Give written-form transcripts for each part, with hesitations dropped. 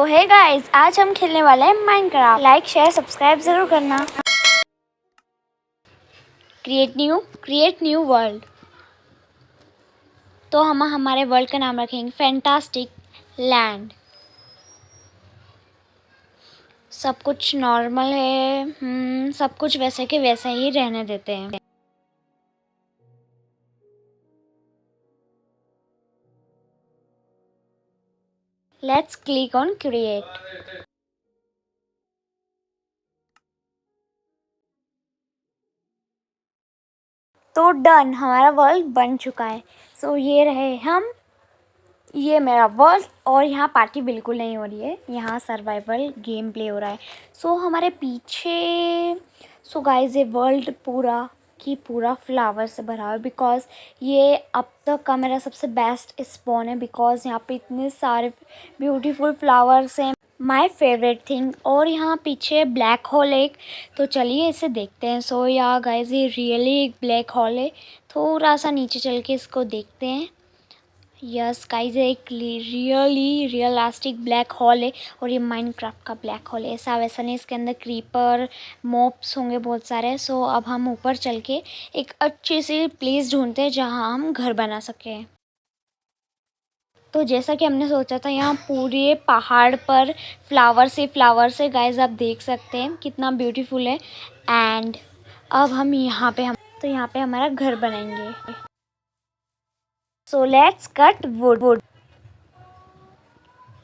Hey guys, आज हम खेलने वाले हैं माइनक्राफ्ट। लाइक शेयर सब्सक्राइब जरूर करना। Create new world. तो हम हमारे वर्ल्ड का नाम रखेंगे फैंटास्टिक लैंड। सब कुछ नॉर्मल है, सब कुछ वैसे के वैसा ही रहने देते हैं। Let's click on create. तो डन, हमारा वर्ल्ड बन चुका है। सो ये रहे हम, ये मेरा वर्ल्ड। और यहाँ पार्टी बिल्कुल नहीं हो रही है, यहाँ सर्वाइवल गेम प्ले हो रहा है। सो हमारे पीछे गाइस ये वर्ल्ड पूरा की पूरा फ्लावर से भरा है, बिकॉज़ ये अब तक का मेरा सबसे बेस्ट स्पॉन है, बिकॉज़ यहाँ पे इतने सारे ब्यूटीफुल फ्लावर्स हैं। My favourite thing. और यहाँ पीछे ब्लैक होल एक, तो चलिए इसे देखते हैं। सो या गाइस ये रियली एक ब्लैक होल है। थोड़ा सा नीचे चल के इसको देखते हैं। यस गाइस, एक रियली रियलिस्टिक ब्लैक होल है। और ये माइनक्राफ्ट का ब्लैक होल है, ऐसा वैसा नहीं, इसके अंदर क्रीपर मॉब्स होंगे बहुत सारे। सो अब हम ऊपर चल के एक अच्छी सी प्लेस ढूंढते हैं जहाँ हम घर बना सकें। तो जैसा कि हमने सोचा था, यहाँ पूरे पहाड़ पर फ्लावर से गाइस आप देख सकते हैं कितना ब्यूटीफुल है। एंड अब हम यहाँ पे हमारा घर बनाएंगे। So let's cut wood.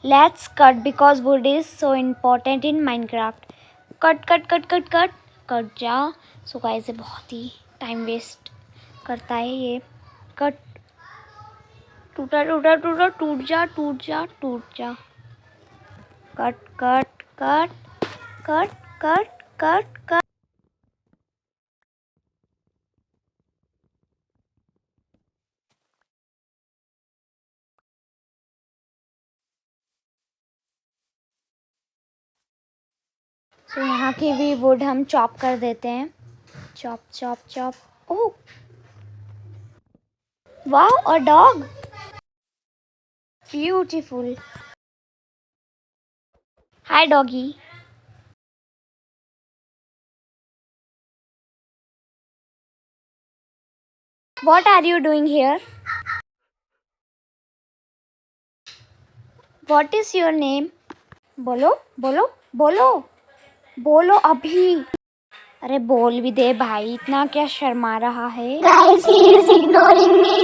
Let's cut because wood is so important in Minecraft. कट जा। सो गाइस ये बहुत ही टाइम वेस्ट करता है ये। कट, टूटा टूटा टूटा, टूट जा। कट कट कट कट कट कट कट। सो यहाँ की भी वुड हम चॉप कर देते हैं। Chop chop chop. Oh wow, a dog, beautiful. Hi doggy. What are you doing here? What is your name? बोलो बोलो बोलो बोलो अभी। अरे बोल भी दे भाई, इतना क्या शर्मा रहा है। Guys, he is ignoring me.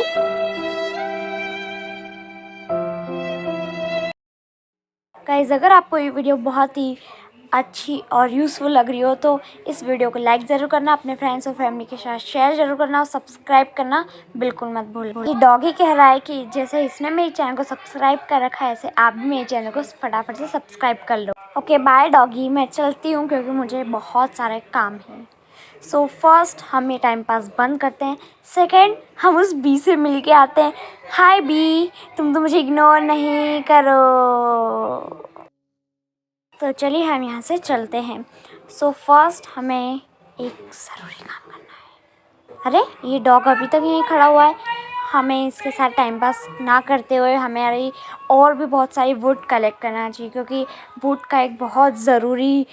Guys, अगर आपको ये वीडियो बहुत ही अच्छी और यूज़फुल लग रही हो तो इस वीडियो को लाइक ज़रूर करना, अपने फ्रेंड्स और फैमिली के साथ शेयर ज़रूर करना और सब्सक्राइब करना बिल्कुल मत भूलना। ये डॉगी कह रहा है कि जैसे इसने मेरे चैनल को सब्सक्राइब कर रखा है, ऐसे आप भी मेरे चैनल को फटाफट से सब्सक्राइब कर लो। ओके बाय डॉगी, मैं चलती हूँ क्योंकि मुझे बहुत सारे काम हैं। सो फर्स्ट हम ये टाइम पास बंद करते हैं। सेकेंड, हम उस बी से मिल के आते हैं। हाय बी, तुम तो मुझे इग्नोर नहीं करो। तो चलिए हम यहाँ से चलते हैं। सो फर्स्ट हमें एक ज़रूरी काम करना है। अरे ये डॉग अभी तक यहीं खड़ा हुआ है। हमें इसके साथ टाइम पास ना करते हुए हमारी और भी बहुत सारी वुड कलेक्ट करना चाहिए, क्योंकि वुड का एक बहुत ज़रूरी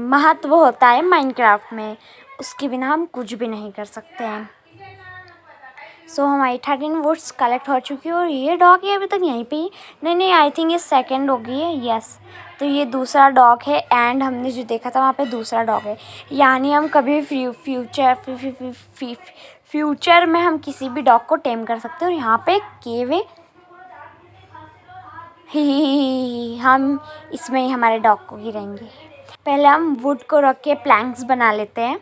महत्व होता है माइनक्राफ्ट में। उसके बिना हम कुछ भी नहीं कर सकते हैं। सो हमारी 13 वुड्स कलेक्ट हो चुकी है। और ये डॉग है अभी तक यहीं पे ही। नहीं, आई थिंक ये सेकंड होगी है। यस, तो ये दूसरा डॉग है। एंड हमने जो देखा था वहाँ पे दूसरा डॉग है। यानी हम कभी फ्यूचर में हम किसी भी डॉग को टेम कर सकते हैं। और यहाँ पे केव है। हम इसमें ही हमारे डॉग को गिरेंगे। पहले हम वुड को रख के प्लैंक्स बना लेते हैं।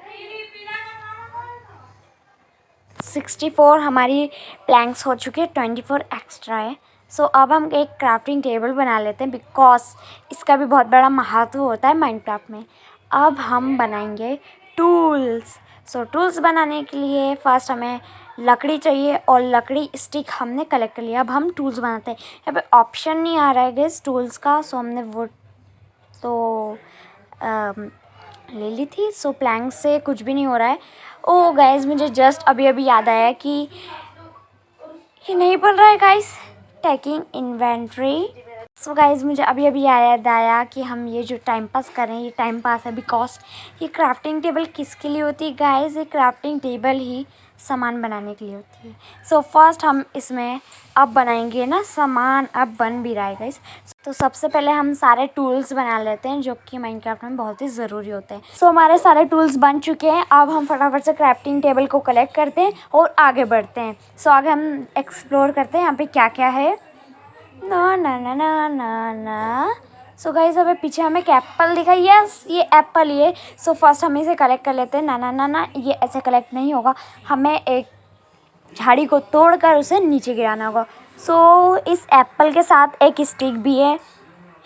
64 हमारी प्लैंक्स हो चुकी है, 24 एक्स्ट्रा है। सो अब हम एक क्राफ्टिंग टेबल बना लेते हैं, बिकॉज इसका भी बहुत बड़ा महत्व होता है माइनक्राफ्ट में। अब हम बनाएंगे टूल्स। सो टूल्स बनाने के लिए फर्स्ट हमें लकड़ी चाहिए, और लकड़ी स्टिक हमने कलेक्ट कर लिया। अब हम टूल्स बनाते हैं। यहाँ पे ऑप्शन नहीं आ रहा है गाइस टूल्स का। सो हमने वुड तो ले ली थी। सो प्लैंक से कुछ भी नहीं हो रहा है। ओह गाइस, मुझे जस्ट अभी याद आया कि ये नहीं बन रहा है guys. Taking inventory. So guys मुझे अभी अभी याद आया कि हम ये जो टाइम पास कर रहे हैं ये टाइम पास है बिकॉज ये क्राफ्टिंग टेबल किसके लिए होती है गाइज? ये क्राफ्टिंग टेबल ही सामान बनाने के लिए होती है। सो फर्स्ट हम इसमें अब बनाएंगे ना सामान, अब बन भी रहा है गाइज। तो सबसे पहले हम सारे टूल्स बना लेते हैं जो कि माइनक्राफ्ट में बहुत ही ज़रूरी होते हैं। सो हमारे सारे टूल्स बन चुके हैं। अब हम फटाफट से क्राफ्टिंग टेबल को कलेक्ट करते हैं और आगे बढ़ते हैं। सो आगे हम एक्सप्लोर करते हैं यहाँ पे क्या क्या है। ना ना ना ना ना ना। सो गाइस अबे पीछे हमें एक एप्पल दिखा। यस ये एप्पल ही है। सो फर्स्ट हम इसे कलेक्ट कर लेते हैं। ना ना ना ना ये ऐसे कलेक्ट नहीं होगा, हमें एक झाड़ी को तोड़कर उसे नीचे गिराना होगा। सो इस एप्पल के साथ एक स्टिक भी है।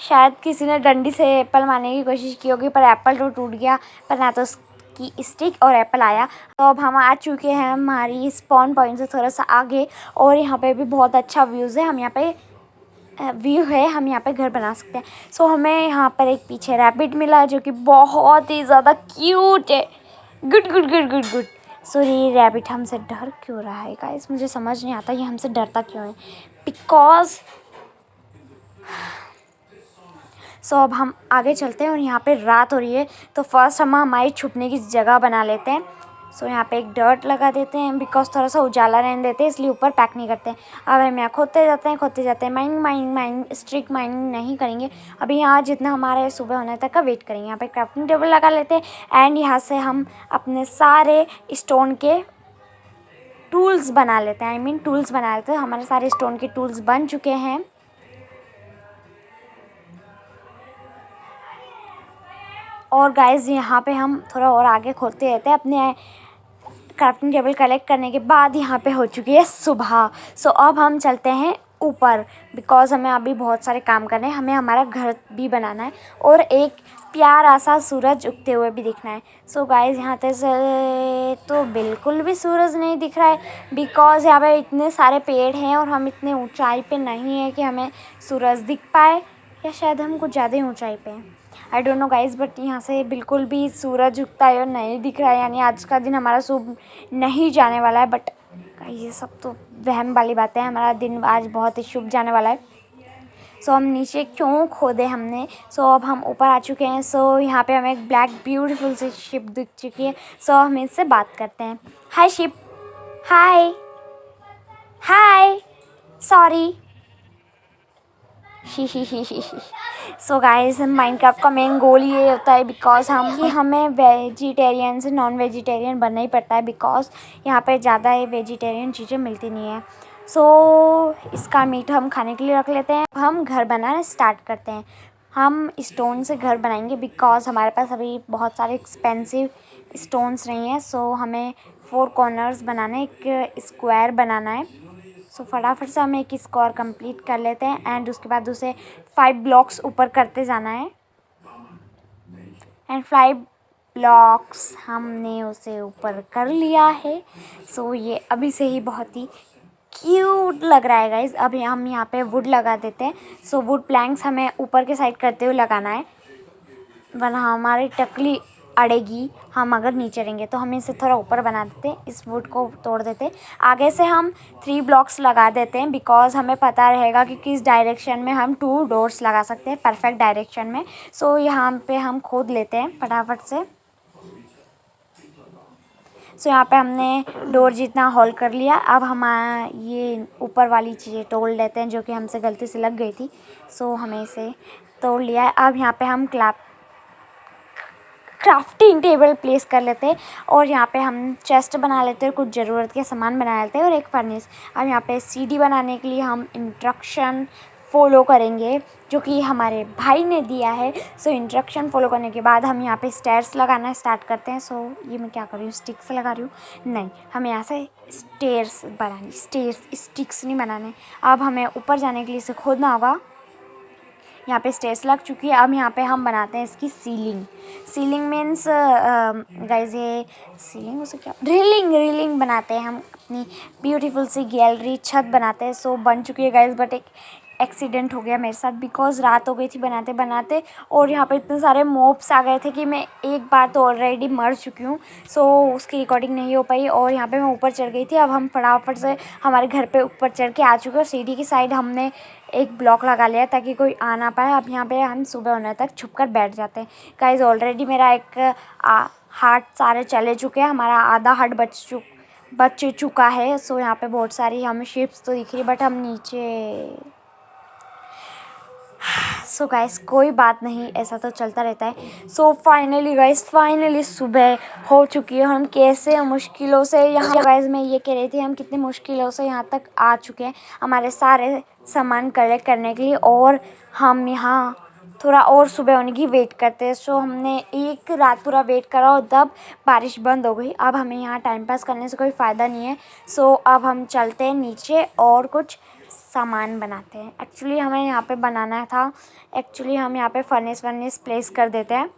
शायद किसी ने डंडी से एप्पल मारने की कोशिश की होगी पर एप्पल तो टूट गया, पर ना तो उसकी स्टिक और एप्पल आया। तो अब हम आ चुके हैं हमारी स्पॉन पॉइंट से थोड़ा सा आगे और यहाँ पे भी बहुत अच्छा व्यूज़ है। हम यहाँ पे व्यू है, हम यहाँ पे घर बना सकते हैं। सो हमें यहाँ पर एक पीछे रैबिट मिला जो कि बहुत ही ज़्यादा क्यूट है। Good good good good good. सो ये रैबिट हमसे डर क्यों रहा है गाइस? मुझे समझ नहीं आता ये हमसे डरता क्यों है। बिकॉज सो अब हम आगे चलते हैं और यहाँ पे रात हो रही है। तो फर्स्ट हम हमारी छुपने की जगह बना लेते हैं। सो यहाँ पे एक डर्ट लगा देते हैं बिकॉज थोड़ा सा उजाला रहने देते हैं, इसलिए ऊपर पैक नहीं करते हैं। अब हम यहाँ खोदते जाते हैं। माइनिंग स्ट्रिक्ट माइनिंग नहीं करेंगे अभी। यहाँ जितना हमारे सुबह होने तक का वेट करेंगे। यहाँ पे क्राफ्टिंग टेबल लगा लेते हैं एंड यहाँ से हम अपने सारे स्टोन के टूल्स बना लेते हैं। टूल्स बना लेते हैं। हमारे सारे स्टोन के टूल्स बन चुके हैं। और गाइस यहाँ पे हम थोड़ा और आगे खोलते रहते हैं। अपने क्राफ्टिंग टेबल कलेक्ट करने के बाद यहाँ पे हो चुकी है सुबह। सो अब हम चलते हैं ऊपर बिकॉज हमें अभी बहुत सारे काम करने हैं। हमें हमारा घर भी बनाना है और एक प्यारा सा सूरज उगते हुए भी दिखना है। सो गाइस यहाँ से तो बिल्कुल भी सूरज नहीं दिख रहा है बिकॉज यहाँ पे इतने सारे पेड़ हैं और हम इतने ऊंचाई पे नहीं है कि हमें सूरज दिख पाए, या शायद हम कुछ ज़्यादा ही ऊंचाई पे हैं। I don't know guys but यहाँ से बिल्कुल भी सूरज उगता है और नहीं दिख रहा है, यानी आज का दिन हमारा शुभ नहीं जाने वाला है। बट ये सब तो वहम वाली बातें हैं। हमारा दिन आज बहुत ही शुभ जाने वाला है। सो हम नीचे क्यों खोदे हमने। सो अब हम ऊपर आ चुके हैं। सो यहाँ पे हमें एक ब्लैक ब्यूटीफुल सी शिप दिख चुकी है। सो हम इससे बात करते हैं। Hi sheep. Hi hi sorry. So guys Minecraft का मेन गोल ये होता है बिकॉज हमें वेजिटेरियन से नॉन वेजिटेरियन बनना ही पड़ता है बिकॉज यहाँ पे ज़्यादा वेजिटेरियन चीज़ें मिलती नहीं है। सो इसका मीट हम खाने के लिए रख लेते हैं। हम घर बनाना स्टार्ट करते हैं। हम स्टोन से घर बनाएंगे बिकॉज हमारे पास अभी बहुत सारे एक्सपेंसिव स्टोन्स नहीं है। सो हमें 4 कॉर्नर्स बनाना है, एक स्क्वायर बनाना है। सो फटाफट से हमें एक स्क्वायर कंप्लीट कर लेते हैं एंड उसके बाद उसे 5 ब्लॉक्स ऊपर करते जाना है एंड 5 ब्लॉक्स हमने उसे ऊपर कर लिया है। सो ये अभी से ही बहुत ही क्यूट लग रहा है गाइज। अभी हम यहाँ पे वुड लगा देते हैं। सो वुड प्लैंक्स हमें ऊपर के साइड करते हुए लगाना है वरना हमारी टकली अड़ेगी हम अगर नीचे रहेंगे। तो हम इसे थोड़ा ऊपर बना देते हैं, इस वुड को तोड़ देते हैं। आगे से हम 3 ब्लॉक्स लगा देते हैं बिकॉज हमें पता रहेगा कि किस डायरेक्शन में हम 2 डोर्स लगा सकते हैं परफेक्ट डायरेक्शन में। सो यहाँ पे हम खोद लेते हैं फटाफट से। सो यहाँ पे हमने डोर जितना होल कर लिया। अब हम ये ऊपर वाली चीज़ें तोड़ लेते हैं जो कि हमसे गलती से लग गई थी। सो हमें इसे तोड़ लिया है। अब यहाँ पे हम क्राफ्टिंग टेबल प्लेस कर लेते हैं और यहाँ पे हम चेस्ट बना लेते हैं, कुछ ज़रूरत के सामान बना लेते हैं और एक फर्नेस। अब यहाँ पे सीढ़ी बनाने के लिए हम इंस्ट्रक्शन फॉलो करेंगे जो कि हमारे भाई ने दिया है। सो इंस्ट्रक्शन फॉलो करने के बाद हम यहाँ पे स्टेयर्स लगाना स्टार्ट करते हैं। सो ये मैं क्या कर रही हूँ, स्टिक से लगा रही हूँ? नहीं, हमें यहाँ से स्टिक्स नहीं बनाने। अब हमें ऊपर जाने के लिए इसे खोदना होगा। यहाँ पे स्टेयर्स लग चुकी है। अब यहाँ पे हम बनाते हैं इसकी सीलिंग मीन्स गाइस ये सीलिंग उसे क्या ड्रिलिंग बनाते हैं हम अपनी ब्यूटीफुल सी गैलरी छत बनाते हैं। सो बन चुकी है गाइस बट एक एक्सीडेंट हो गया मेरे साथ, बिकॉज़ रात हो गई थी बनाते बनाते और यहाँ पे इतने सारे मॉब्स आ गए थे कि मैं एक बार तो ऑलरेडी मर चुकी हूँ। सो उसकी रिकॉर्डिंग नहीं हो पाई और यहाँ पे मैं ऊपर चढ़ गई थी। अब हम फटाफट से हमारे घर पे ऊपर चढ़ के आ चुके हैं। सीढ़ी की साइड हमने एक ब्लॉक लगा लिया ताकि कोई आ ना पाए। अब यहाँ पे हम सुबह होने तक छुप कर बैठ जाते हैं। गाइस ऑलरेडी मेरा एक हार्ट सारे चले चुके हैं, हमारा आधा हार्ट बच चुका है। सो यहाँ पे बहुत सारी हमें शिप्स तो दिख रही, बट हम नीचे। सो गाइस कोई बात नहीं, ऐसा तो चलता रहता है। सो फाइनली गाइस, फाइनली सुबह हो चुकी है। हम कैसे मुश्किलों से यहाँ, गाइस मैं ये कह रही थी हम कितनी मुश्किलों से यहाँ तक आ चुके हैं हमारे सारे सामान कलेक्ट करने के लिए, और हम यहाँ थोड़ा और सुबह होने की वेट करते हैं। सो हमने एक रात पूरा वेट करा और तब बारिश बंद हो गई। अब हमें यहाँ टाइम पास करने से कोई फ़ायदा नहीं है। सो अब हम चलते हैं नीचे और कुछ सामान बनाते हैं। एक्चुअली हमें यहाँ पे बनाना था, एक्चुअली हम यहाँ पे फर्नेस प्लेस कर देते हैं।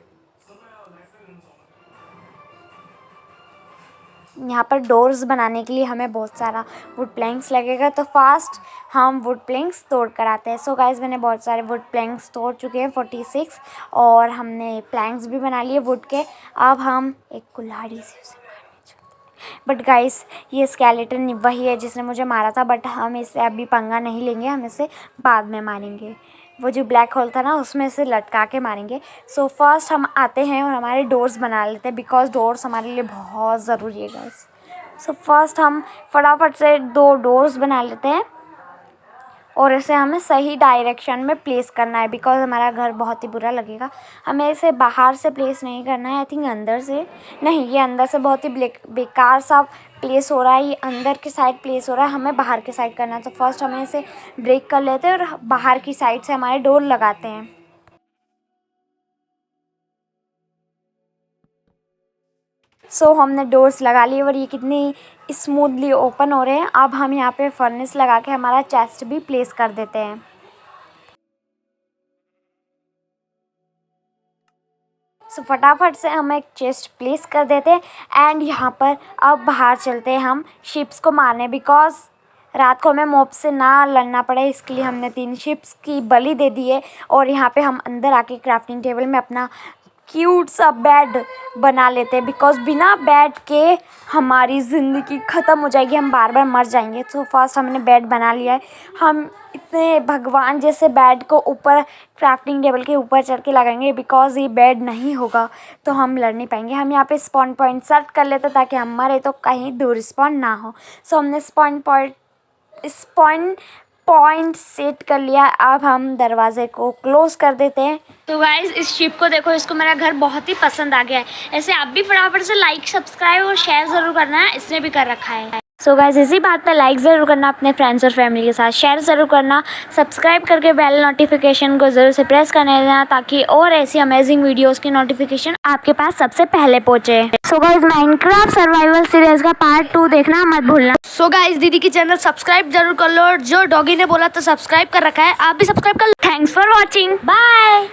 यहाँ पर डोर्स बनाने के लिए हमें बहुत सारा वुड प्लैंक्स लगेगा, तो फास्ट हम वुड प्लैंक्स तोड़ कर आते हैं। सो गाइस मैंने बहुत सारे वुड प्लैंक्स तोड़ चुके हैं 46, और हमने प्लैंक्स भी बना लिए वुड के। अब हम एक कुल्हाड़ी से उसे मारने चलते हैं। बट गाइस ये स्केलेटन वही है जिसने मुझे मारा था, बट हम इससे अभी पंगा नहीं लेंगे, हम इसे बाद में मारेंगे। वो जो ब्लैक होल था ना उसमें से लटका के मारेंगे। सो फर्स्ट हम आते हैं और हमारे डोर्स बना लेते हैं, बिकॉज डोर्स हमारे लिए बहुत ज़रूरी है गाइस। सो फर्स्ट हम फटाफट से 2 डोर्स बना लेते हैं और इसे हमें सही डायरेक्शन में प्लेस करना है, बिकॉज हमारा घर बहुत ही बुरा लगेगा। हमें इसे बाहर से प्लेस नहीं करना है, आई थिंक अंदर से नहीं, ये अंदर से बहुत ही बेकार सा प्लेस हो रहा है। ये अंदर की साइड प्लेस हो रहा है, हमें बाहर की साइड करना है। तो फर्स्ट हमें इसे ब्रेक कर लेते हैं और बाहर की साइड से हमारे डोर लगाते हैं। सो हमने डोर्स लगा लिए और ये कितनी स्मूथली ओपन हो रहे हैं। अब हम यहाँ पे फर्नेस लगा के हमारा चेस्ट भी प्लेस कर देते हैं। सो फटाफट से हम एक चेस्ट प्लेस कर देते हैं एंड यहाँ पर अब बाहर चलते हैं हम शिप्स को मारने, बिकॉज रात को हमें मॉब से ना लड़ना पड़े, इसके लिए हमने 3 शिप्स की बलि दे दी है। और यहाँ पे हम अंदर आके क्राफ्टिंग टेबल में अपना क्यूट सा बेड बना लेते हैं, बिकॉज बिना बेड के हमारी ज़िंदगी ख़त्म हो जाएगी, हम बार बार मर जाएंगे। तो फर्स्ट हमने बेड बना लिया है। हम इतने भगवान जैसे बेड को ऊपर क्राफ्टिंग टेबल के ऊपर चढ़ के लगाएंगे, बिकॉज ये बेड नहीं होगा तो हम लड़ नहीं पाएंगे। हम यहाँ पे स्पॉन पॉइंट सेट कर लेते ताकि हमारे तो कहीं दूर स्पॉन ना हो। सो हमने स्पॉन पॉइंट सेट कर लिया। अब हम दरवाजे को क्लोज कर देते हैं। तो गाइज इस शिप को देखो, इसको मेरा घर बहुत ही पसंद आ गया है। ऐसे आप भी फटाफट से लाइक, सब्सक्राइब और शेयर ज़रूर करना है, इसने भी कर रखा है। सो गाइज इसी बात पे लाइक ज़रूर करना, अपने फ्रेंड्स और फैमिली के साथ शेयर ज़रूर करना, सब्सक्राइब करके बेल नोटिफिकेशन को ज़रूर से प्रेस करने देना ताकि और ऐसी अमेजिंग वीडियोस की नोटिफिकेशन आपके पास सबसे पहले पहुंचे। So guys Minecraft survival series का पार्ट 2 देखना मत भूलना। सो गाइज दीदी की चैनल सब्सक्राइब जरूर कर लो, और जो डॉगी ने बोला तो सब्सक्राइब कर रखा है, आप भी सब्सक्राइब कर लो। Thanks for watching, bye.